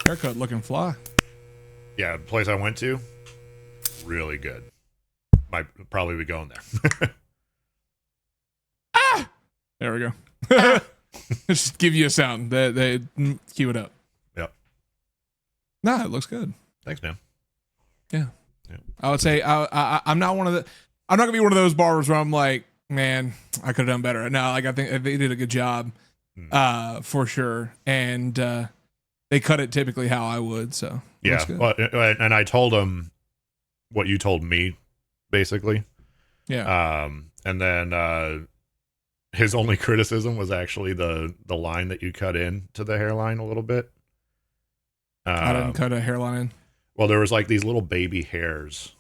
Haircut looking fly. Yeah, the place I went to, really good. Might probably be going there. Ah! There we go. Just give you a sound. They cue it up. Yep. Nah, it looks good. Thanks, man. Yeah. I would say I'm not one of the. I'm not gonna be one of those barbers where I'm like, man, I could have done better. No, like I think they did a good job, for sure, and they cut it typically how I would. So yeah, well, and I told him what you told me, basically. Yeah. And then his only criticism was actually the line that you cut in to the hairline a little bit. I didn't cut a hairline in. Well, there was like these little baby hairs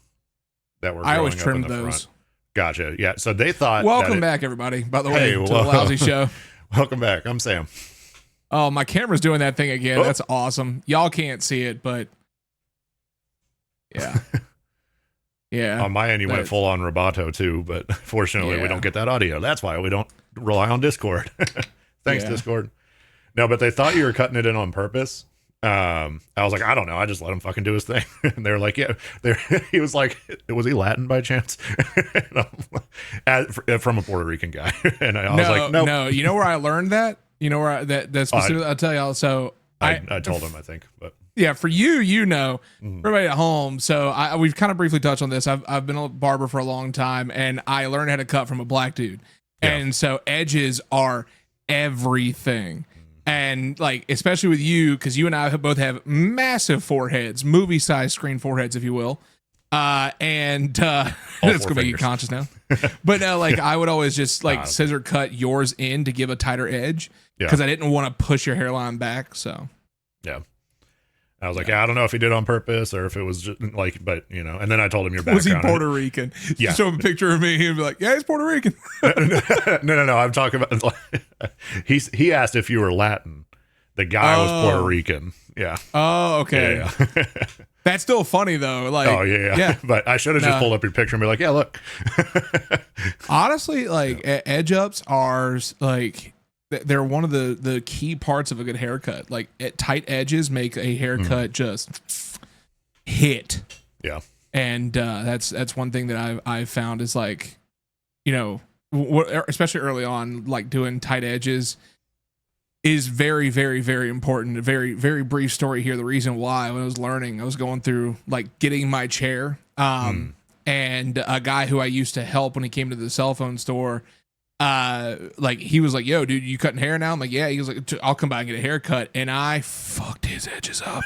that were. I always growing up in trimmed the those. Front. Gotcha. Yeah. So they thought. Welcome back, everybody. By the way, to the well, Lousy Show. Welcome back. I'm Sam. Oh, my camera's doing that thing again. Oh. That's awesome. Y'all can't see it, but yeah. Yeah. On my end, you went full on rubato too, but fortunately, we don't get that audio. That's why we don't rely on Discord. Thanks, Discord. No, but they thought you were cutting it in on purpose. I was like, I don't know. I just let him fucking do his thing. And they were like, yeah. He was like, was he Latin by chance? From a Puerto Rican guy. And I was like, nope. No. You know where I learned that? You know where that specific? I'll tell y'all. So I told him, I think, but. Yeah, for you, everybody at home. So we've kind of briefly touched on this. I've been a barber for a long time, and I learned how to cut from a black dude. Yeah. And so edges are everything. And like, especially with you, because you and I both have massive foreheads, movie-sized screen foreheads, if you will. It's gonna make you conscious now. But like, I would always just like scissor cut yours in to give a tighter edge because I didn't want to push your hairline back. So yeah. I was like, I don't know if he did it on purpose or if it was just like, but you know, and then I told him your background. Was he Puerto Rican? Yeah. Show him a picture of me. He'd be like, yeah, he's Puerto Rican. No. I'm talking about, like, he asked if you were Latin. The guy was Puerto Rican. Yeah. Oh, okay. Yeah. That's still funny though. Like, oh yeah. But I should have just pulled up your picture and be like, yeah, look. Honestly, like edge ups are like, they're one of the key parts of a good haircut. Like tight edges make a haircut just hit. Yeah. And that's one thing that I've found is like, you know, especially early on, like doing tight edges is very, very, very important. A very, very brief story here. The reason why, when I was learning, I was going through like getting my chair. And a guy who I used to help when he came to the cell phone store, like he was like, yo, dude, you cutting hair now? I'm like, yeah. He was like, I'll come by and get a haircut. And I fucked his edges up.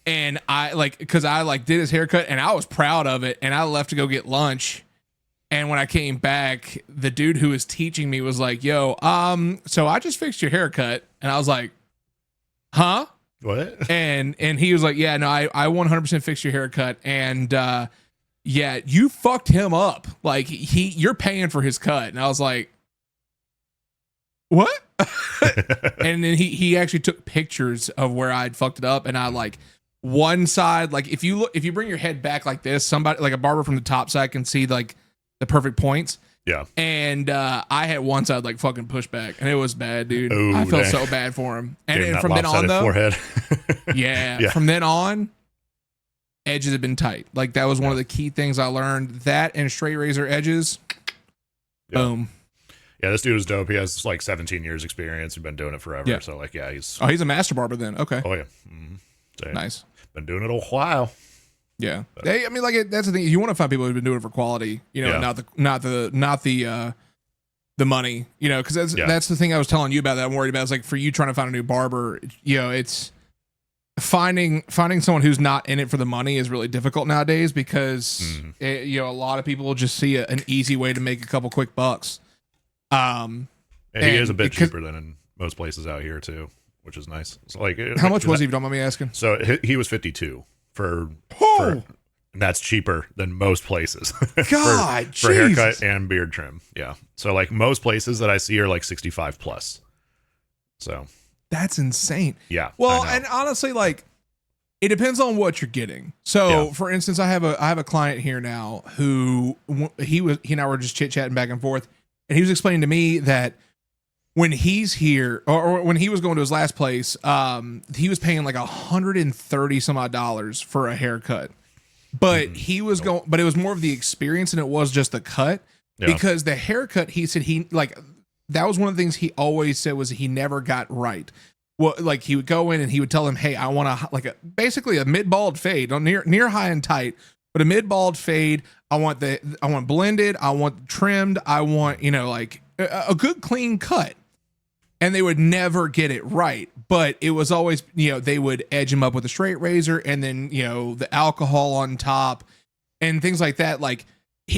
And I like, cause I like did his haircut and I was proud of it. And I left to go get lunch. And when I came back, the dude who was teaching me was like, yo, so I just fixed your haircut. And I was like, huh? What? And he was like, yeah, no, I 100% fixed your haircut. And, yeah, you fucked him up. Like you're paying for his cut. And I was like, what? And then he actually took pictures of where I'd fucked it up. And I like one side, like if you bring your head back like this, somebody like a barber from the top side can see like the perfect points. Yeah. And I had one side like fucking pushback and it was bad, dude. Ooh, I felt so bad for him. And from then on though, forehead. yeah, from then on, edges have been tight. Like that was one of the key things I learned. That and straight razor edges. Boom. Yeah, this dude is dope. He has like 17 years experience. He's been doing it forever. Yeah. So like, yeah, he's a master barber then. Okay. Oh yeah. So, nice. Been doing it a while. Yeah. I mean, like that's the thing. You want to find people who've been doing it for quality, you know, not the money, you know, because that's the thing I was telling you about that I'm worried about. Is like for you trying to find a new barber, you know, it's finding someone who's not in it for the money is really difficult nowadays because you know, a lot of people just see an easy way to make a couple quick bucks. And he is a bit cheaper than in most places out here too, which is nice. So like, how much was he? If you don't mind me asking. So he was 52 for and that's cheaper than most places. God, for haircut and beard trim. Yeah. So like most places that I see are like 65 plus. So that's insane. Yeah. Well, and honestly, like it depends on what you're getting. So for instance, I have a client here now who he and I were just chit chatting back and forth, and he was explaining to me that when he's here, or when he was going to his last place, he was paying like $130 some odd dollars for a haircut. But he was going, but it was more of the experience than it was just the cut. Yeah. Because the haircut, he said that was one of the things he always said was he never got right. Well, like he would go in and he would tell him, "Hey, I want basically a mid-bald fade, on near high and tight, but a mid-bald fade. I want blended, I want trimmed, I want, like a good clean cut." And they would never get it right, but it was always, they would edge him up with a straight razor and then, the alcohol on top and things like that. Like,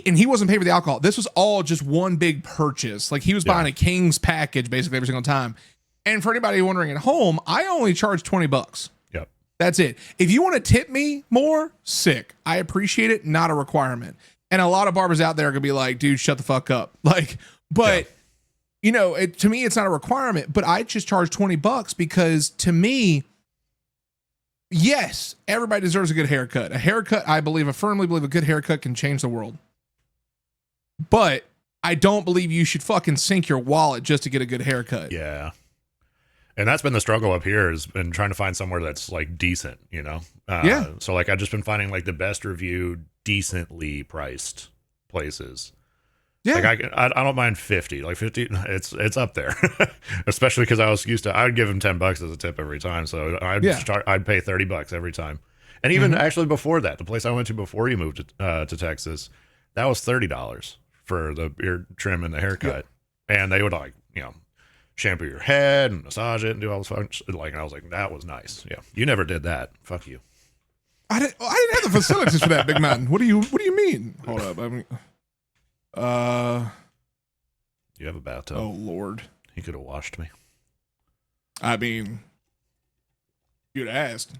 and he wasn't paying for the alcohol. This was all just one big purchase. Like he was buying a King's package basically every single time. And for anybody wondering at home, I only charge $20. Yep. That's it. If you want to tip me more, sick. I appreciate it. Not a requirement. And a lot of barbers out there are gonna be like, dude, shut the fuck up. Like, but to me, it's not a requirement, but I just charge $20 because to me, yes, everybody deserves a good haircut. A haircut, I firmly believe a good haircut can change the world. But I don't believe you should fucking sink your wallet just to get a good haircut. Yeah. And that's been the struggle up here, has been trying to find somewhere that's like decent, Yeah. So like I've just been finding like the best reviewed, decently priced places. Yeah. Like I don't mind 50, like 50. It's up there, especially because I was used to, I'd give him $10 as a tip every time. So I'd pay $30 every time. And even actually before that, the place I went to before you moved to Texas, that was $30 for the beard trim and the haircut. Yeah. And they would shampoo your head and massage it and do all this fun shit. And I was like, that was nice. Yeah. You never did that. Fuck you. I didn't have the facilities for that, big man. What do you mean? Hold up. You have a bathtub. Oh Lord. He could have washed me. I mean, you'd asked.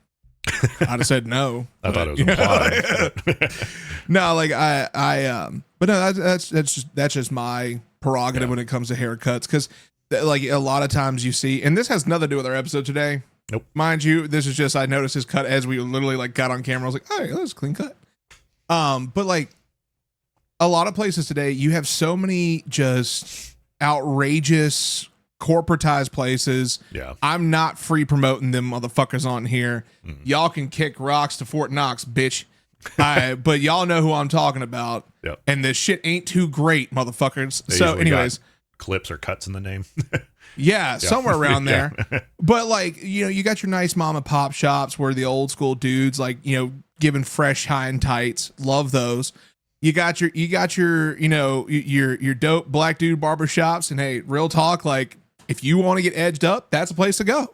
I'd have said no. I thought it was implied. No, like but no, that's just my prerogative when it comes to haircuts, because like a lot of times you see, and this has nothing to do with our episode today. Nope. Mind you, this is just, I noticed his cut as we literally like got on camera. I was like, oh, yeah, that's a clean cut. But like a lot of places today, you have so many just outrageous corporatized places. Yeah. I'm not free promoting them motherfuckers on here. Y'all can kick rocks to Fort Knox, bitch. But y'all know who I'm talking about. Yep. And this shit ain't too great, motherfuckers. So anyways, clips or cuts in the name. Yeah, somewhere around there. But like, you got your nice mom and pop shops where the old school dudes like, giving fresh high and tights. Love those. You got your your dope black dude barber shops, and hey, real talk, like if you want to get edged up, that's a place to go.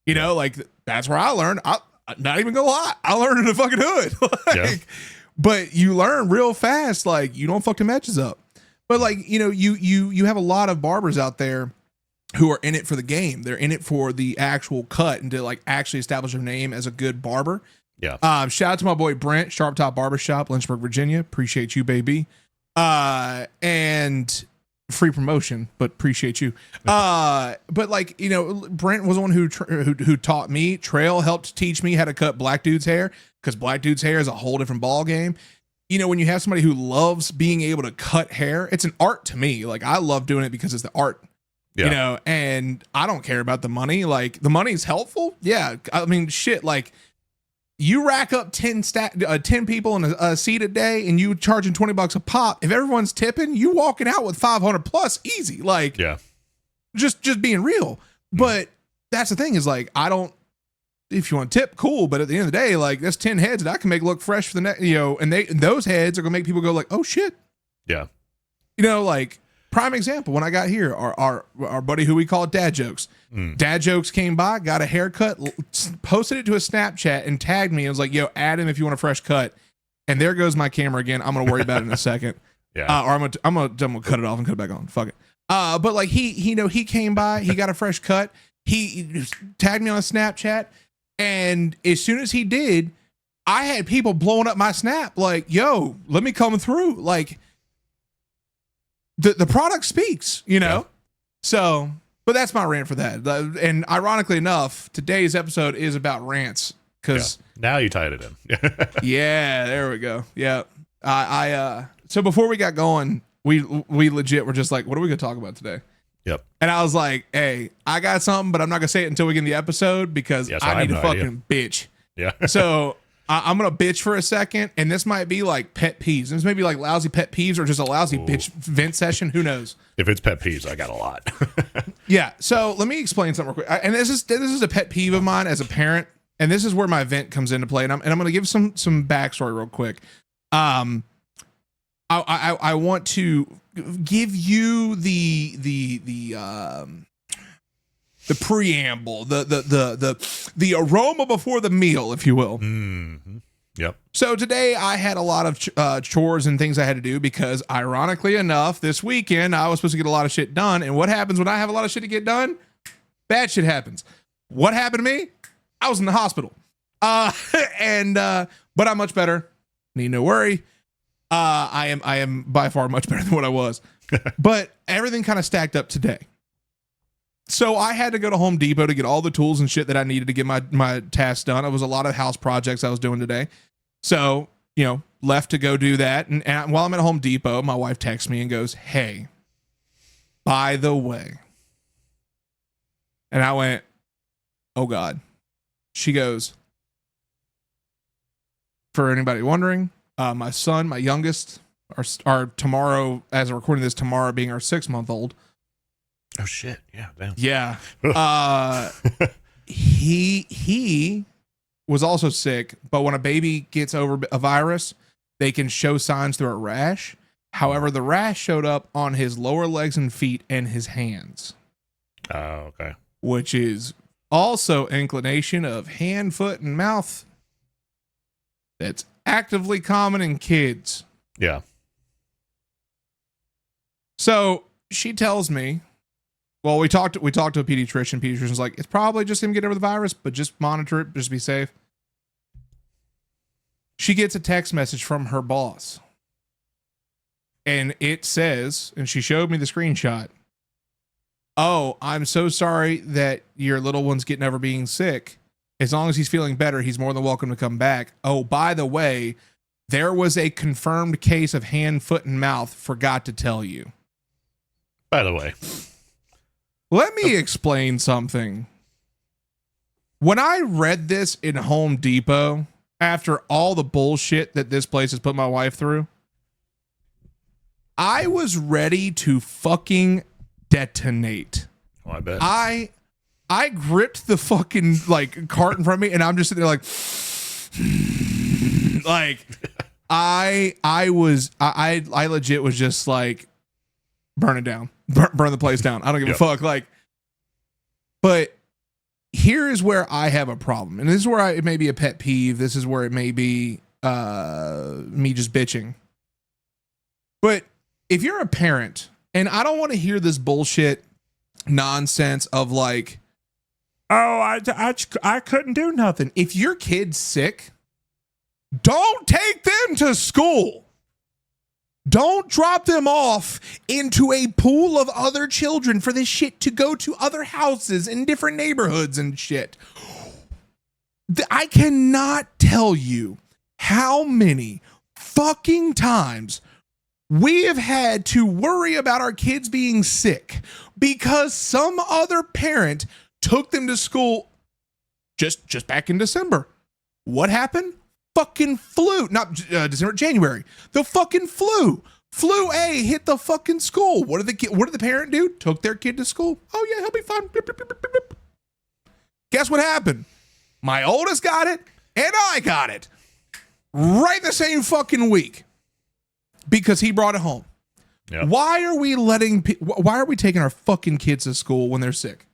Like that's where I learned. I'm not even gonna lie, I learned in the fucking hood. But you learn real fast, like you don't fuck them edges up. But like, you have a lot of barbers out there who are in it for the game. They're in it for the actual cut and to like actually establish their name as a good barber. Yeah. Shout out to my boy Brent, Sharp Top Barbershop, Lynchburg, Virginia. Appreciate you, baby. And free promotion, but appreciate you. But like, Brent was the one who taught me. Trail helped teach me how to cut black dude's hair, because black dude's hair is a whole different ball game. When you have somebody who loves being able to cut hair, it's an art to me. Like I love doing it because it's the art. And I don't care about the money. Like the money's helpful. Yeah. I mean, shit, like you rack up 10 people in a seat a day and you charging $20 a pop. If everyone's tipping, you walking out with 500 plus easy. Like, just being real. But that's the thing is like, if you want to tip, cool. But at the end of the day, like that's 10 heads that I can make look fresh for the next, and those heads are gonna make people go like, oh shit. Yeah. Like prime example, when I got here, our buddy who we call Dad Jokes. Dad Jokes came by, got a haircut, posted it to a Snapchat and tagged me and was like, yo, add him if you want a fresh cut. And there goes my camera again. I'm going to worry about it in a second. Yeah. Or I'm going to cut it off and cut it back on. Fuck it. But like he came by, he got a fresh cut. He tagged me on Snapchat. And as soon as he did, I had people blowing up my Snap like, yo, let me come through. Like the product speaks, Yeah. So, but that's my rant for that. And ironically enough, today's episode is about rants because now you tied it in. Yeah, there we go. Yeah. So before we got going, we legit were just like, what are we going to talk about today? Yep. And I was like, hey, I got something, but I'm not going to say it until we get in the episode because I need to fucking bitch. Yeah. So I'm going to bitch for a second. And this might be like pet peeves. This may be like lousy pet peeves or just a lousy bitch vent session. Who knows? If it's pet peeves, I got a lot. Yeah. So let me explain something real quick. And this is a pet peeve of mine as a parent. And this is where my vent comes into play. And I'm going to give some backstory real quick. I want to give you the preamble, the aroma before the meal, if you will. Mm-hmm. Yep. So today I had a lot of chores and things I had to do because, ironically enough, this weekend I was supposed to get a lot of shit done. And what happens when I have a lot of shit to get done? Bad shit happens. What happened to me? I was in the hospital. But I'm much better. Need no worry. I am by far much better than what I was. But everything kind of stacked up today. So I had to go to Home Depot to get all the tools and shit that I needed to get my tasks done. It was a lot of house projects I was doing today. So, left to go do that. And while I'm at Home Depot, my wife texts me and goes, hey, by the way. And I went, oh God. She goes, for anybody wondering, my son, my youngest, our tomorrow, as we're recording this, tomorrow being our 6-month-old. Oh shit! Yeah, damn. Yeah. He was also sick, but when a baby gets over a virus, they can show signs through a rash. However, the rash showed up on his lower legs and feet and his hands. Oh, okay. Which is also inclination of hand, foot, and mouth. That's actively common in kids. Yeah. So she tells me, well, we talked to a pediatrician. Pediatrician's like, it's probably just him getting over the virus, but just monitor it, just be safe. She gets a text message from her boss. And it says, and she showed me the screenshot. Oh, I'm so sorry that your little one's getting over being sick. As long as he's feeling better, he's more than welcome to come back. Oh, by the way, there was a confirmed case of hand, foot, and mouth. Forgot to tell you. By the way. Let me explain something. When I read this in Home Depot, after all the bullshit that this place has put my wife through, I was ready to fucking detonate. Oh, I bet. I gripped the fucking cart in front of me, and I'm just sitting there I legit was just like, burn it down, burn the place down. I don't give a fuck. But here is where I have a problem, and this is where it may be a pet peeve. This is where it may be me just bitching. But if you're a parent, and I don't want to hear this bullshit nonsense of like, oh, I couldn't do nothing. If your kid's sick, don't take them to school. Don't drop them off into a pool of other children for this shit to go to other houses in different neighborhoods and shit. I cannot tell you how many fucking times we have had to worry about our kids being sick because some other parent took them to school just back in December. What happened? Fucking flu. Not December, January. The fucking flu. Flu A hit the fucking school. What did the parent do? Took their kid to school. Oh yeah, he'll be fine. Blip, blip, blip, blip, blip. Guess what happened? My oldest got it, and I got it. Right the same fucking week. Because he brought it home. Yep. Why are we taking our fucking kids to school when they're sick?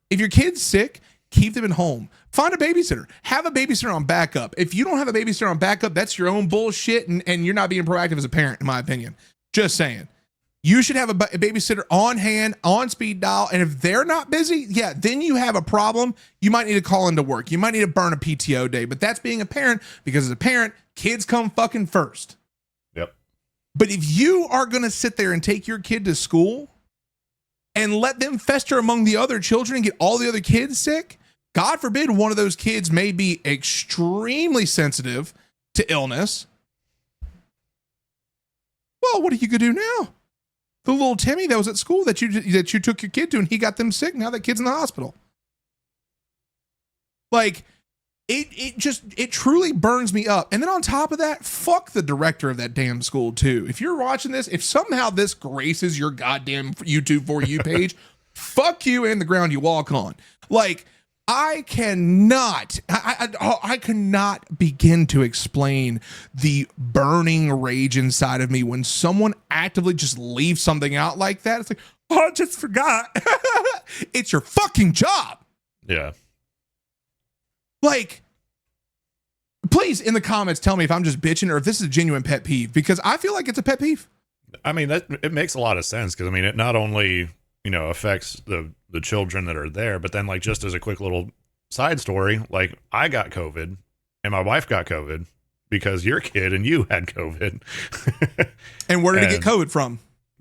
If your kid's sick, keep them at home. Find a babysitter. Have a babysitter on backup. If you don't have a babysitter on backup, that's your own bullshit, and you're not being proactive as a parent, in my opinion. Just saying. You should have a babysitter on hand, on speed dial, and if they're not busy, yeah, then you have a problem. You might need to call into work. You might need to burn a PTO day, but that's being a parent, because as a parent, kids come fucking first. Yep. But if you are going to sit there and take your kid to school and let them fester among the other children and get all the other kids sick, God forbid one of those kids may be extremely sensitive to illness. Well, what are you going to do now? The little Timmy that was at school that you took your kid to, and he got them sick. Now that kid's in the hospital. Like, it truly burns me up. And then on top of that, fuck the director of that damn school too. If you're watching this, if somehow this graces your goddamn YouTube For You page, fuck you and the ground you walk on. Like, I cannot begin to explain the burning rage inside of me when someone actively just leaves something out like that. It's like, oh, I just forgot. It's your fucking job. Yeah. Like, please in the comments tell me if I'm just bitching or if this is a genuine pet peeve, because I feel like it's a pet peeve. I mean, it makes a lot of sense because I mean, it not only, you know, affects the children that are there, but then like just as a quick little side story, like I got COVID and my wife got COVID because your kid and you had COVID. And where did he get COVID from?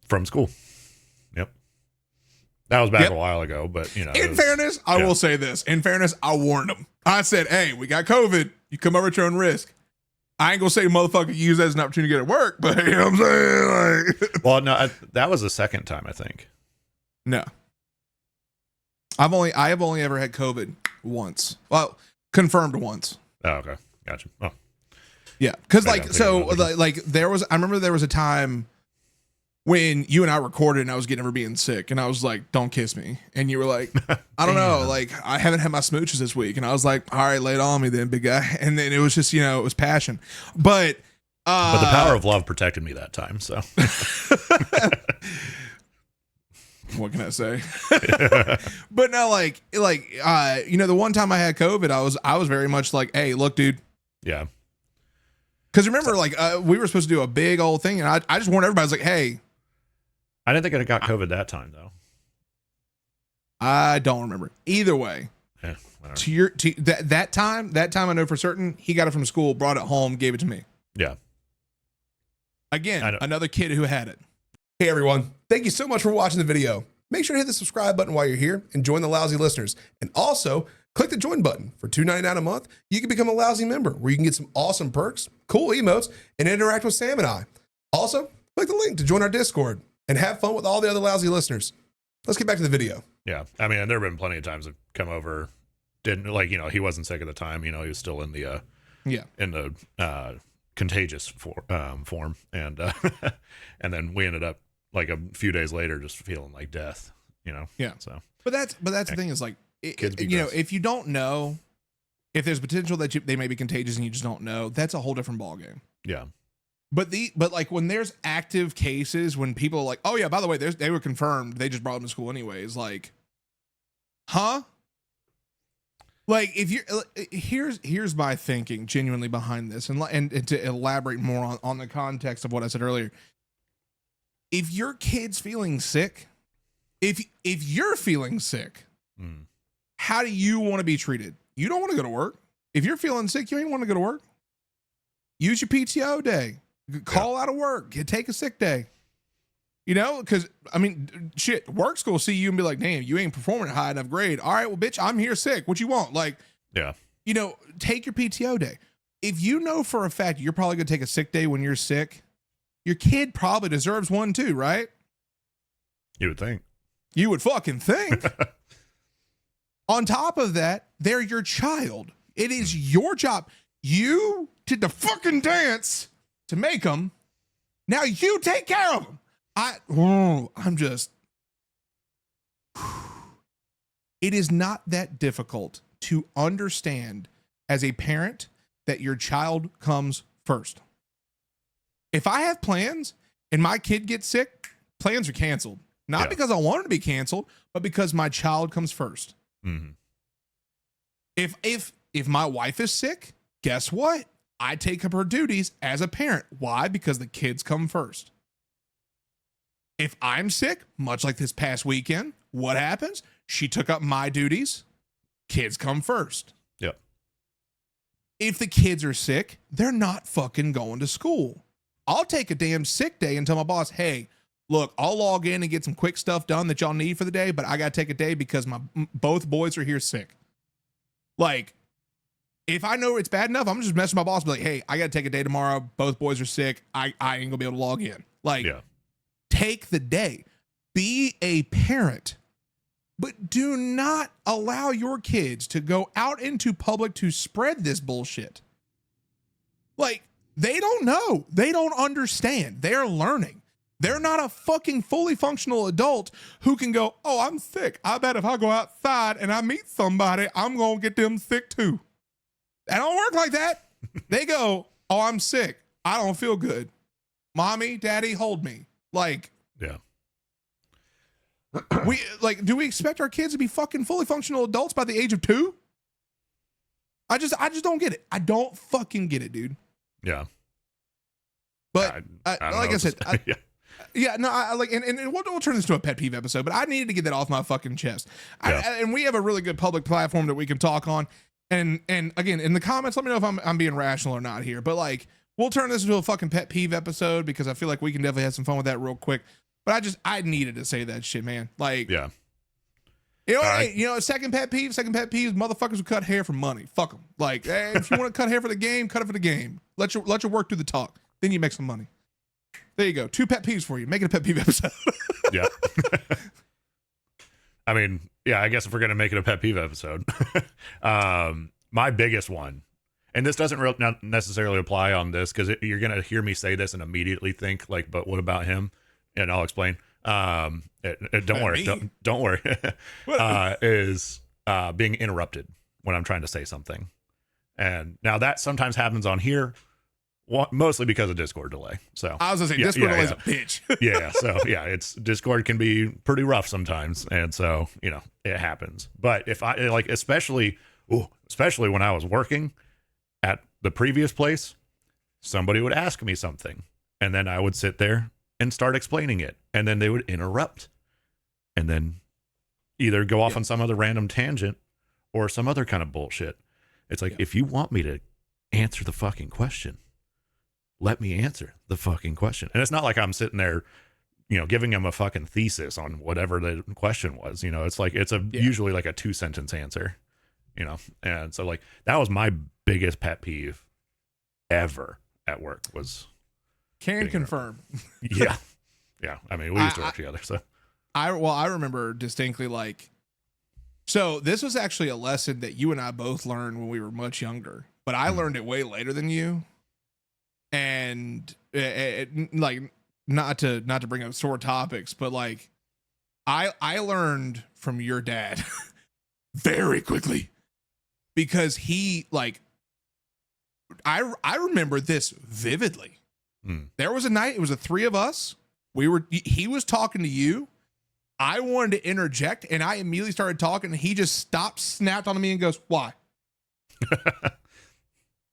From school. Yep. That was back a while ago, but you know. In fairness, I will say this. In fairness, I warned him. I said, hey, we got COVID. You come over at your own risk. I ain't gonna say motherfucker use that as an opportunity to get at work, but you know what I'm saying? Like, well, no, that was the second time, I think. No. I have only ever had COVID once. Well, confirmed once. Oh, okay. Gotcha. Oh. Yeah. Cause like, so like I remember there was a time when you and I recorded and I was getting over being sick and I was like, don't kiss me. And you were like, I don't know. Like, I haven't had my smooches this week. And I was like, all right, lay it on me then, big guy. And then it was just, you know, it was passion. But the power of love protected me that time. So what can I say? But no, like, you know, the one time I had COVID, I was very much like, hey, look, dude. Yeah. Cause remember, like, we were supposed to do a big old thing. And I just warned everybody. I was like, hey, I didn't think I got COVID that time though. I don't remember. Either way, yeah, that time I know for certain he got it from school, brought it home, gave it to me. Yeah. Again, another kid who had it. Hey everyone, thank you so much for watching the video. Make sure to hit the subscribe button while you're here and join the Lousy listeners. And also click the join button. For $2.99 a month, you can become a Lousy member where you can get some awesome perks, cool emotes, and interact with Sam and I. Also, click the link to join our Discord and have fun with all the other Lousy listeners. Let's get back to the video. Yeah. I mean, there have been plenty of times I've come over, didn't like, you know, he wasn't sick at the time, you know, he was still in the, in the, contagious form. And, and then we ended up like a few days later, just feeling like death, you know? Yeah. So, but that's the thing is like, you know, if you don't know, if there's potential that they may be contagious and you just don't know, that's a whole different ballgame. Yeah. But like when there's active cases, when people are like, oh yeah, by the way, they were confirmed, they just brought them to school anyways. Like, huh? Like if you're here's my thinking genuinely behind this, and to elaborate more on the context of what I said earlier. If your kid's feeling sick, if you're feeling sick, how do you want to be treated? You don't want to go to work. If you're feeling sick, you ain't want to go to work. Use your PTO day. Call out of work. Take a sick day. You know, because I mean, shit, work's gonna see you and be like, damn, you ain't performing at a high enough grade. All right, well, bitch, I'm here sick. What you want? Like, yeah, you know, take your PTO day. If you know for a fact you're probably gonna take a sick day when you're sick, your kid probably deserves one too, right? You would think. You would fucking think. On top of that, they're your child. It is your job. You did the fucking dance to make them. Now you take care of them. I'm just. It is not that difficult to understand as a parent that your child comes first. If I have plans and my kid gets sick, plans are canceled. Not because I want them to be canceled, but because my child comes first. Mm-hmm. If my wife is sick, guess what? I take up her duties as a parent. Why? Because the kids come first. If I'm sick, much like this past weekend, what happens? She took up my duties. Kids come first. Yep. If the kids are sick, they're not fucking going to school. I'll take a damn sick day and tell my boss, hey, look, I'll log in and get some quick stuff done that y'all need for the day, but I got to take a day because both boys are here sick. Like, if I know it's bad enough, I'm just messing my boss, be like, hey, I got to take a day tomorrow. Both boys are sick. I ain't gonna be able to log in. Like, take the day, be a parent, but do not allow your kids to go out into public to spread this bullshit. Like, they don't know. They don't understand. They're learning. They're not a fucking fully functional adult who can go, oh, I'm sick. I bet if I go outside and I meet somebody, I'm going to get them sick too. That don't work like that. They go, oh, I'm sick. I don't feel good. Mommy, daddy, hold me. Like, yeah. Do we expect our kids to be fucking fully functional adults by the age of 2? I just don't get it. I don't fucking get it, dude. Yeah. But like I said, yeah. And we'll turn this into a pet peeve episode, but I needed to get that off my fucking chest. And we have a really good public platform that we can talk on. And again, in the comments, let me know if I'm being rational or not here. But like, we'll turn this into a fucking pet peeve episode because I feel like we can definitely have some fun with that real quick. But I needed to say that shit, man. Like, yeah. Second pet peeve, motherfuckers who cut hair for money. Fuck them. Like, hey, if you want to cut hair for the game, cut it for the game. Let your work do the talk. Then you make some money. There you go. 2 pet peeves for you. Make it a pet peeve episode. Yeah. I mean, yeah, I guess if we're going to make it a pet peeve episode, my biggest one, and this doesn't not necessarily apply on this because you're going to hear me say this and immediately think like, but what about him? And I'll explain. Don't worry. Don't worry. Is being interrupted when I'm trying to say something. And now that sometimes happens on here, mostly because of Discord delay. So I was gonna say Discord delay is a bitch. Yeah. So yeah, Discord can be pretty rough sometimes. And so, it happens. But if I especially when I was working at the previous place, somebody would ask me something and then I would sit there and start explaining it. And then they would interrupt and then either go off on some other random tangent or some other kind of bullshit. It's like, if you want me to answer the fucking question, let me answer the fucking question. And it's not like I'm sitting there, giving them a fucking thesis on whatever the question was. It's like, it's usually like a 2-sentence answer, and so like, that was my biggest pet peeve ever at work was. Can confirm. Yeah. Yeah. I mean, we used to work together. So I remember distinctly so this was actually a lesson that you and I both learned when we were much younger, but I learned it way later than you. And not to bring up sore topics, but like I learned from your dad very quickly because he I remember this vividly. There was a night, it was the 3 of us. He was talking to you. I wanted to interject and I immediately started talking and he just stopped, snapped on me and goes, why?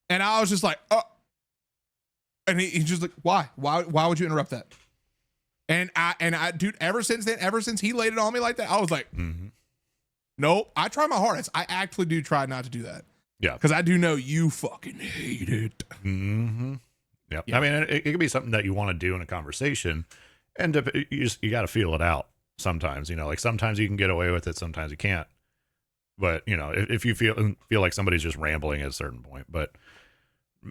And I was just like, oh. And he's just like, why would you interrupt that? And I, dude, ever since he laid it on me like that, I was like, nope. I try my hardest. I actually do try not to do that. Yeah. Because I do know you fucking hate it. Mm-hmm. Yep. Yeah. I mean, it could be something that you want to do in a conversation and you got to feel it out sometimes, like sometimes you can get away with it. Sometimes you can't, but if you feel like somebody's just rambling at a certain point, but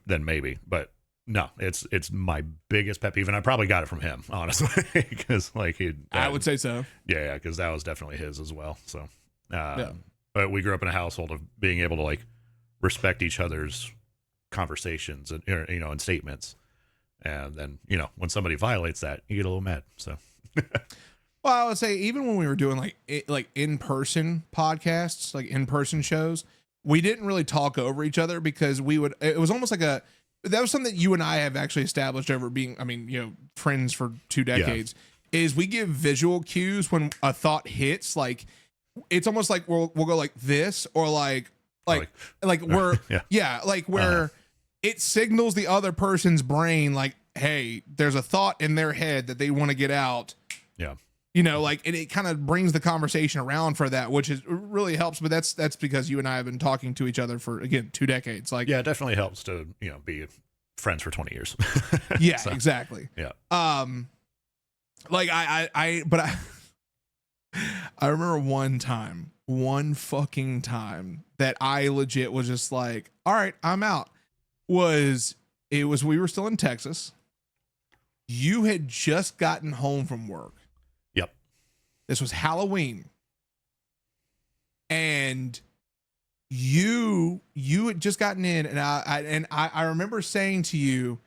then maybe, but no, it's my biggest pet peeve. And I probably got it from him, honestly, because I would say so. Yeah. Because that was definitely his as well. So, but we grew up in a household of being able to respect each other's conversations and and statements, and then when somebody violates that, you get a little mad. So well, I would say even when we were doing in-person podcasts, in-person shows, we didn't really talk over each other because it was almost that was something that you and I have actually established over being friends for 2 decades, is we give visual cues when a thought hits. It's almost like we'll go like this or where it signals the other person's brain hey, there's a thought in their head that they want to get out. Yeah. And it kind of brings the conversation around for that, which really helps. But that's because you and I have been talking to each other for, again, 2 decades. It definitely helps to, be friends for 20 years. Yeah, so, exactly. Yeah. I remember one fucking time that I legit was just all right, I'm out. We were still in Texas You had just gotten home from work. Yep. This was Halloween. And you had just gotten in, and I remember saying to you,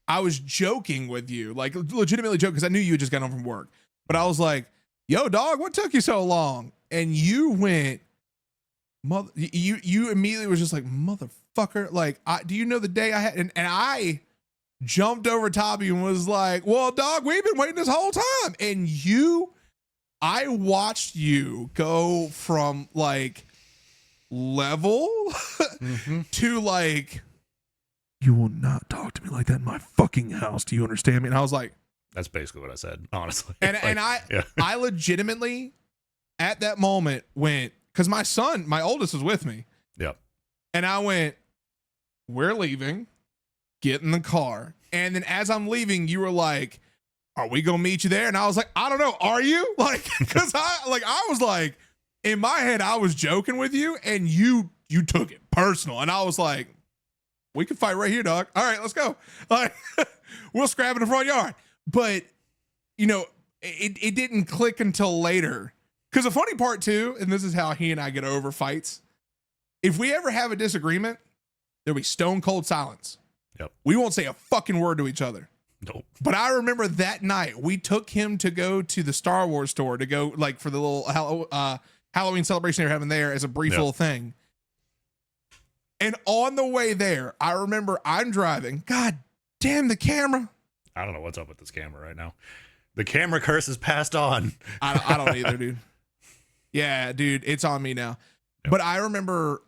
I was joking with you, like legitimately joking, because I knew you had just gotten home from work. But I was like, yo, dog, what took you so long? And you went, you immediately was just like, motherfucker, like, do you know the day I had? And I jumped over top of you and was like, well, dog, we've been waiting this whole time. And I watched you go from like level to like, you will not talk to me like that in my fucking house. Do you understand me? And I was like, that's basically what I said, honestly. And I legitimately at that moment went, because my son, my oldest, was with me. Yep. And I went, we're leaving. Get in the car. And then as I'm leaving, you were like, are we gonna meet you there? And I was like, I don't know, are you? Like, because I was like, in my head, I was joking with you, and you took it personal. And I was like, we can fight right here, dog. All right, let's go. Like, we'll scrap in the front yard. But you know, it didn't click until later. Because the funny part too, and this is how he and I get over fights, if we ever have a disagreement, there'll be stone cold silence. Yep. We won't say a fucking word to each other. Nope. But I remember that night we took him to go to the Star Wars store to go like for the little Halloween celebration they were having there as a brief little thing. And on the way there, I remember I'm driving. God damn the camera. I don't know what's up with this camera right now. The camera curse is passed on. I don't either, dude. Yeah, dude, it's on me now. Yep. But I remember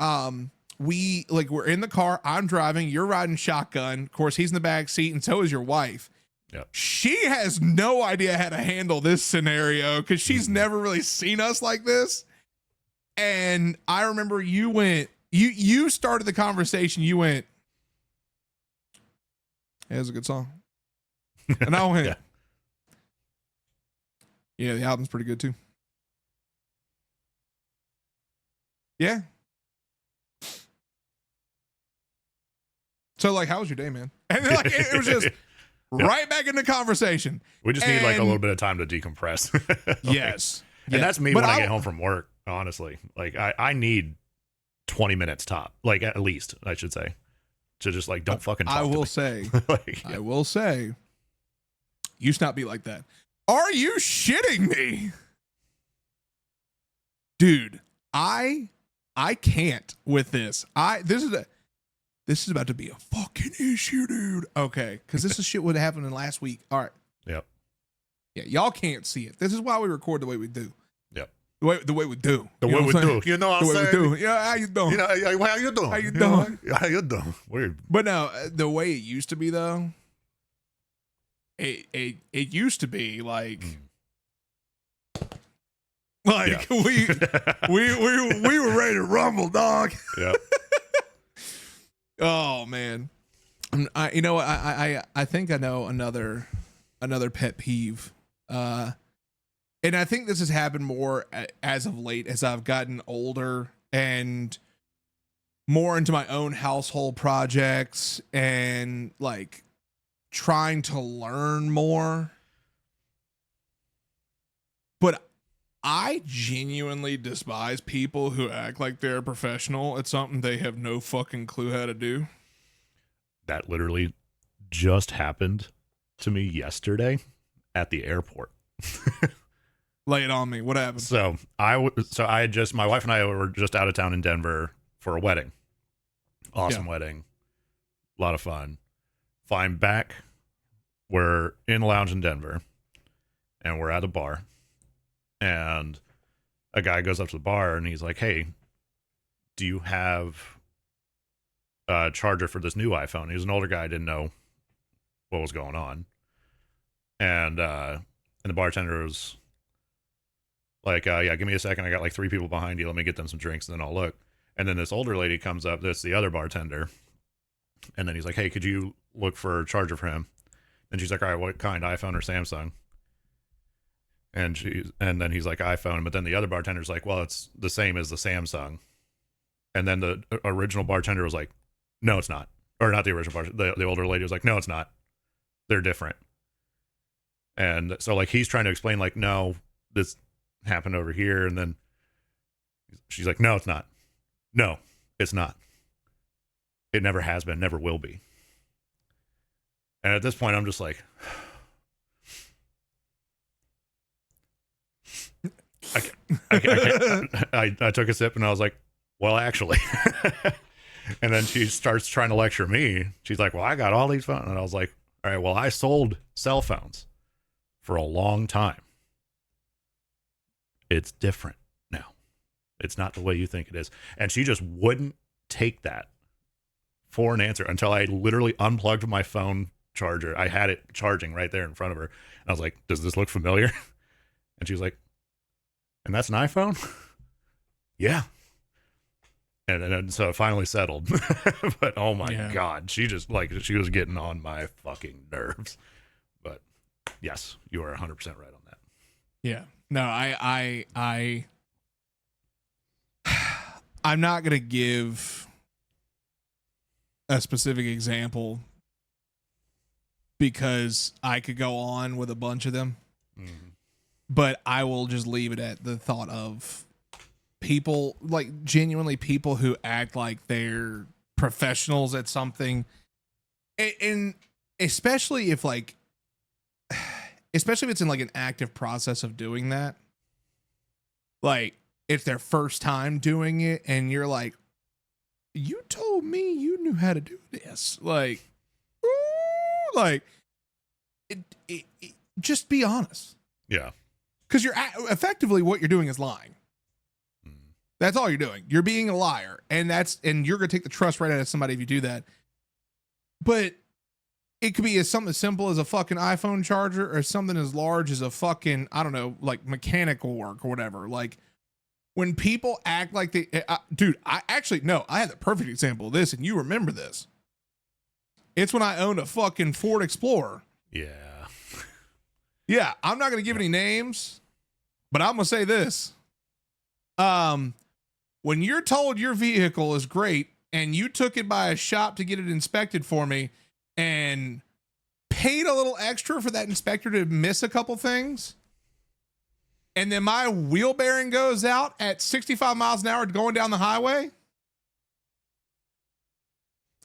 we're in the car, I'm driving, you're riding shotgun. Of course, he's in the back seat, and so is your wife. Yep. She has no idea how to handle this scenario because she's never really seen us like this. And I remember you went, you started the conversation, you went, hey, that's a good song. And I went, yeah, the album's pretty good too. Yeah. So like, how was your day, man? And then, like, it was just right back into conversation. We just need like a little bit of time to decompress. Yes. And that's me when I get home from work, honestly. Like I need 20 minutes top, like at least I should say, to just like, don't fucking talk I to will me. say, like, I will say, you should not be like that. Are you shitting me? Dude, I can't with this. This is about to be a fucking issue, dude. Okay, because this is shit would have happened in last week. All right. Yep. Yeah, y'all can't see it. This is why we record the way we do. Yep. The way we do. The way we do. You know what I'm saying? The way we do. Yeah, how you doing? You know, how you doing? How you doing? How you doing? Weird. But no, the way it used to be though, it used to be like we were ready to rumble, dog. Yep. Oh man, you know what? I think I know another pet peeve, and I think this has happened more as of late as I've gotten older and more into my own household projects and like trying to learn more. But I genuinely despise people who act like they're a professional at something they have no fucking clue how to do. That literally just happened to me yesterday at the airport. Lay it on me. What happened? So my wife and I were just out of town in Denver for a wedding. Awesome wedding. A lot of fun. Flying back. We're in a lounge in Denver and we're at a bar. And a guy goes up to the bar and he's like, hey, do you have a charger for this new iPhone? He was an older guy, didn't know what was going on. And the bartender was like, yeah, give me a second. I got like 3 people behind you. Let me get them some drinks and then I'll look. And then this older lady comes up, that's the other bartender. And then he's like, hey, could you look for a charger for him? And she's like, all right, what kind, iPhone or Samsung? And then he's like, iPhone. But then the other bartender's like, well, it's the same as the Samsung. And then the original bartender was like, no, it's not. Or not the original bartender. The older lady was like, no, it's not. They're different. And so like he's trying to explain like, no, this happened over here. And then she's like, no, it's not. No, it's not. It never has been, never will be. And at this point, I'm just like, I took a sip and I was like, well, actually. And then she starts trying to lecture me. She's like, well, I got all these phones. And I was like, all right, well, I sold cell phones for a long time. It's different now. It's not the way you think it is. And she just wouldn't take that for an answer until I literally unplugged my phone charger. I had it charging right there in front of her. And I was like, does this look familiar? And she was like, and that's an iPhone? Yeah. And so it finally settled. But oh my God, she just like, she was getting on my fucking nerves. But yes, you are 100% right on that. Yeah. No, I'm not going to give a specific example because I could go on with a bunch of them, but I will just leave it at the thought of people, like genuinely people who act like they're professionals at something. And especially if it's in like an active process of doing that, like it's their first time doing it and you're like, you told me you knew how to do this. Like, just be honest. Yeah. Because you're effectively what you're doing is lying. That's all you're doing. You're being a liar. And you're going to take the trust right out of somebody if you do that. But it could be something as simple as a fucking iPhone charger or something as large as a fucking, I don't know, like mechanical work or whatever. Like when people act like they, dude, I had the perfect example of this and you remember this. It's when I owned a fucking Ford Explorer. Yeah. Yeah. I'm not going to give any names, but I'm going to say this. When you're told your vehicle is great and you took it by a shop to get it inspected for me and paid a little extra for that inspector to miss a couple things, and then my wheel bearing goes out at 65 miles an hour going down the highway,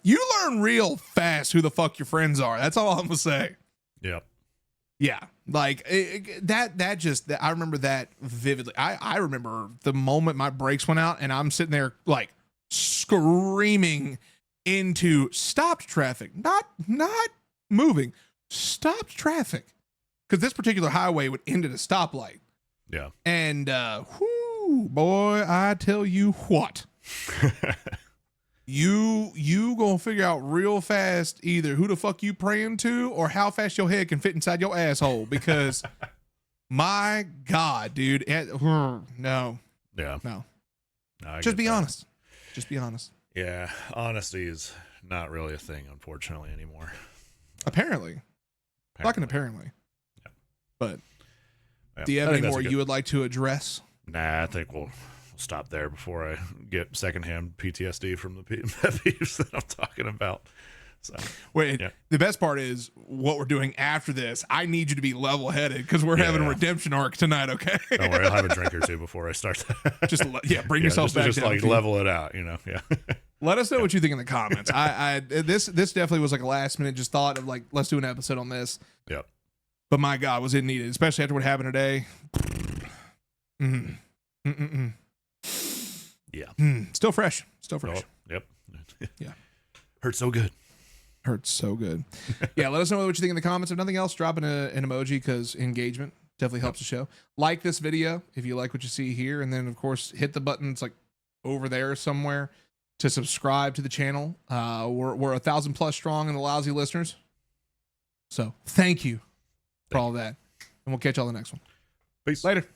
you learn real fast who the fuck your friends are. That's all I'm gonna say. Yep. Yeah. Like I remember that vividly. I remember the moment my brakes went out and I'm sitting there like screaming into stopped traffic, not moving, stopped traffic. Because this particular highway would end at a stoplight. Yeah. And whoo, boy, I tell you what. You gonna figure out real fast either who the fuck you praying to or how fast your head can fit inside your asshole, because my God, dude, no. Yeah. No. No, just be honest. Just be honest. Yeah. Honesty is not really a thing, unfortunately, anymore. Apparently. Fucking apparently. Yeah. But yeah. do you have any more you would like to address? Nah, I think we'll stop there before I get secondhand PTSD from the pet peeves that I'm talking about. So wait, the best part is what we're doing after this. I need you to be level headed because we're having a redemption arc tonight. Okay. Don't worry, I'll have a drink or two before I start. Just bring yourself back. Just down, like level it out, you know. Yeah. Let us know what you think in the comments. This definitely was like a last minute just thought of like, let's do an episode on this. Yep. But my God, was it needed, especially after what happened today. Yeah. Still fresh. Oh, yep. Yeah. Hurts so good. Hurts so good. Yeah, let us know what you think in the comments. If nothing else, drop an emoji because engagement definitely helps the show. Like this video if you like what you see here. And then, of course, hit the button. It's like over there somewhere to subscribe to the channel. We're 1,000+ strong in the Lousy listeners. So thank you for all that. And we'll catch y'all in the next one. Peace. Later.